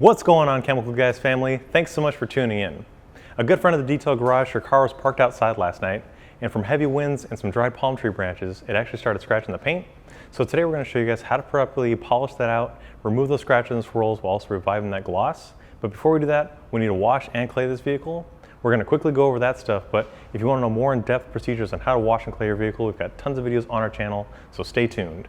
What's going on, Chemical Guys family? Thanks so much for tuning in. A good friend of the detail garage, her car was parked outside last night, and from heavy winds and some dried palm tree branches, it actually started scratching the paint. So today we're going to show you guys how to properly polish that out, remove those scratches and swirls while also reviving that gloss. But before we do that, we need to wash and clay this vehicle. We're going to quickly go over that stuff, but if you want to know more in-depth procedures on how to wash and clay your vehicle, we've got tons of videos on our channel, so stay tuned.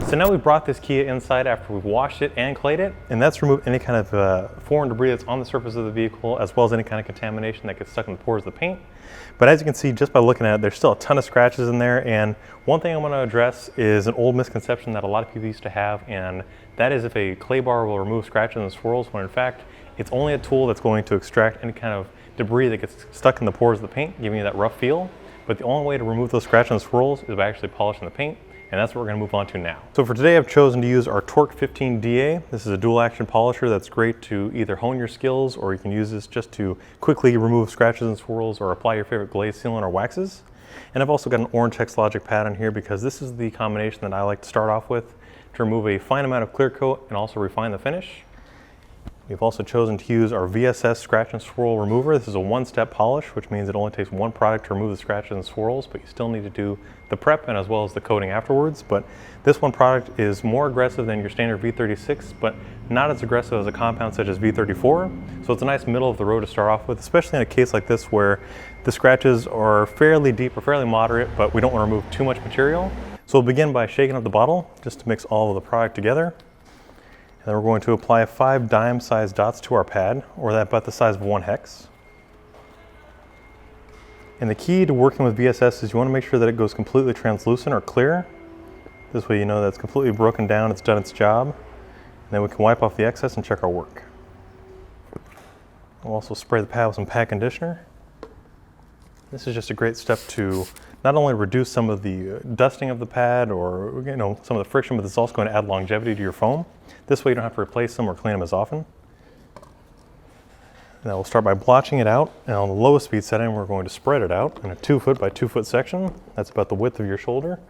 So now we've brought this Kia inside after we've washed it and clayed it, and that's removed any kind of foreign debris that's on the surface of the vehicle, as well as any kind of contamination that gets stuck in the pores of the paint. But as you can see, just by looking at it, there's still a ton of scratches in there, and one thing I want to address is an old misconception that a lot of people used to have, and that is if a clay bar will remove scratches and swirls, when in fact, it's only a tool that's going to extract any kind of debris that gets stuck in the pores of the paint, giving you that rough feel. But the only way to remove those scratches and swirls is by actually polishing the paint. And that's what we're going to move on to now. So for today, I've chosen to use our TORQ 15DA. This is a dual action polisher that's great to either hone your skills, or you can use this just to quickly remove scratches and swirls or apply your favorite glaze sealant or waxes. And I've also got an orange Hex-Logic Pad on here because this is the combination that I like to start off with to remove a fine amount of clear coat and also refine the finish. We've also chosen to use our VSS scratch and swirl remover. This is a one-step polish, which means it only takes one product to remove the scratches and swirls, but you still need to do the prep and as well as the coating afterwards. But this one product is more aggressive than your standard V36, but not as aggressive as a compound such as V34. So it's a nice middle of the road to start off with, especially in a case like this where the scratches are fairly deep or fairly moderate, but we don't want to remove too much material. So we'll begin by shaking up the bottle just to mix all of the product together. Then we're going to apply 5 dime-sized dots to our pad, or that about the size of 1 hex. And the key to working with VSS is you want to make sure that it goes completely translucent or clear. This way you know that it's completely broken down, it's done its job. And then we can wipe off the excess and check our work. We'll also spray the pad with some pad conditioner. This is just a great step to not only reduce some of the dusting of the pad or some of the friction, but it's also going to add longevity to your foam. This way you don't have to replace them or clean them as often. Now we'll start by blotching it out, and on the lowest speed setting we're going to spread it out in a 2 foot by 2 foot section. That's about the width of your shoulder.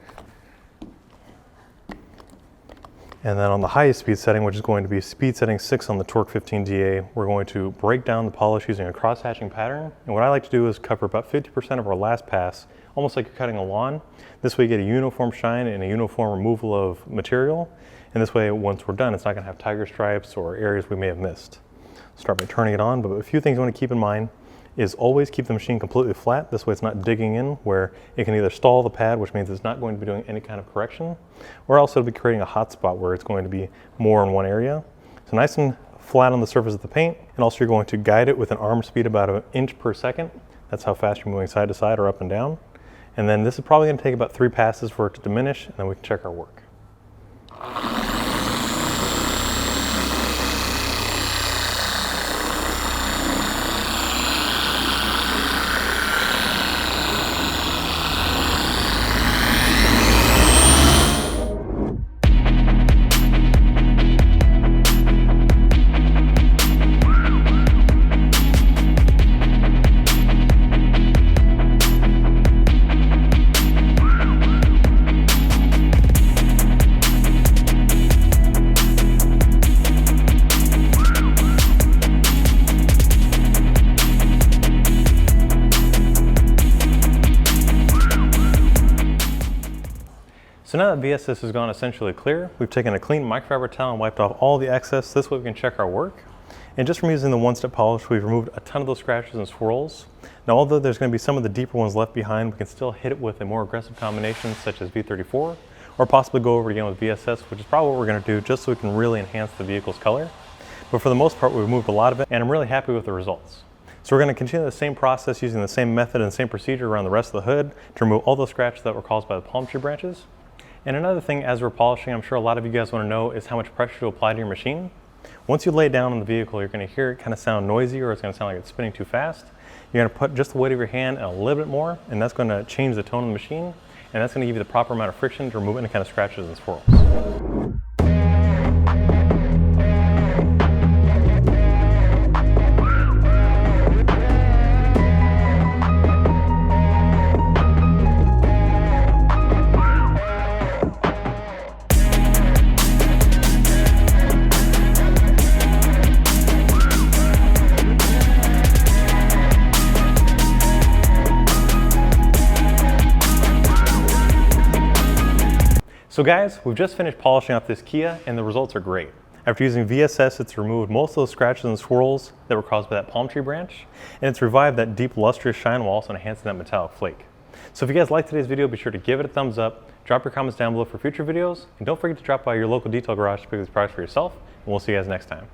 And then on the highest speed setting, which is going to be speed setting 6 on the TORQ 15DA, we're going to break down the polish using a cross-hatching pattern. And what I like to do is cover about 50% of our last pass, almost like you're cutting a lawn. This way you get a uniform shine and a uniform removal of material. And this way, once we're done, it's not going to have tiger stripes or areas we may have missed. Start by turning it on, but a few things you want to keep in mind is always keep the machine completely flat. This way it's not digging in where it can either stall the pad, which means it's not going to be doing any kind of correction, or else it'll be creating a hot spot where it's going to be more in one area. So nice and flat on the surface of the paint, and also you're going to guide it with an arm speed about 1 inch per second. That's how fast you're moving side to side or up and down. And then this is probably going to take about 3 passes for it to diminish, and then we can check our work. So now that VSS has gone essentially clear, we've taken a clean microfiber towel and wiped off all the excess. This way we can check our work. And just from using the one-step polish, we've removed a ton of those scratches and swirls. Now, although there's going to be some of the deeper ones left behind, we can still hit it with a more aggressive combination such as V34, or possibly go over it again with VSS, which is probably what we're going to do just so we can really enhance the vehicle's color. But for the most part, we've removed a lot of it, and I'm really happy with the results. So we're going to continue the same process using the same method and same procedure around the rest of the hood to remove all those scratches that were caused by the palm tree branches. And another thing, as we're polishing, I'm sure a lot of you guys want to know, is how much pressure to apply to your machine. Once you lay it down on the vehicle, you're going to hear it kind of sound noisy, or it's going to sound like it's spinning too fast. You're going to put just the weight of your hand and a little bit more, and that's going to change the tone of the machine, and that's going to give you the proper amount of friction to remove any kind of scratches and swirls. So guys, we've just finished polishing off this Kia and the results are great. After using VSS, it's removed most of those scratches and swirls that were caused by that palm tree branch, and it's revived that deep lustrous shine while also enhancing that metallic flake. So if you guys liked today's video, be sure to give it a thumbs up, drop your comments down below for future videos, and don't forget to drop by your local detail garage to pick these products for yourself, and we'll see you guys next time.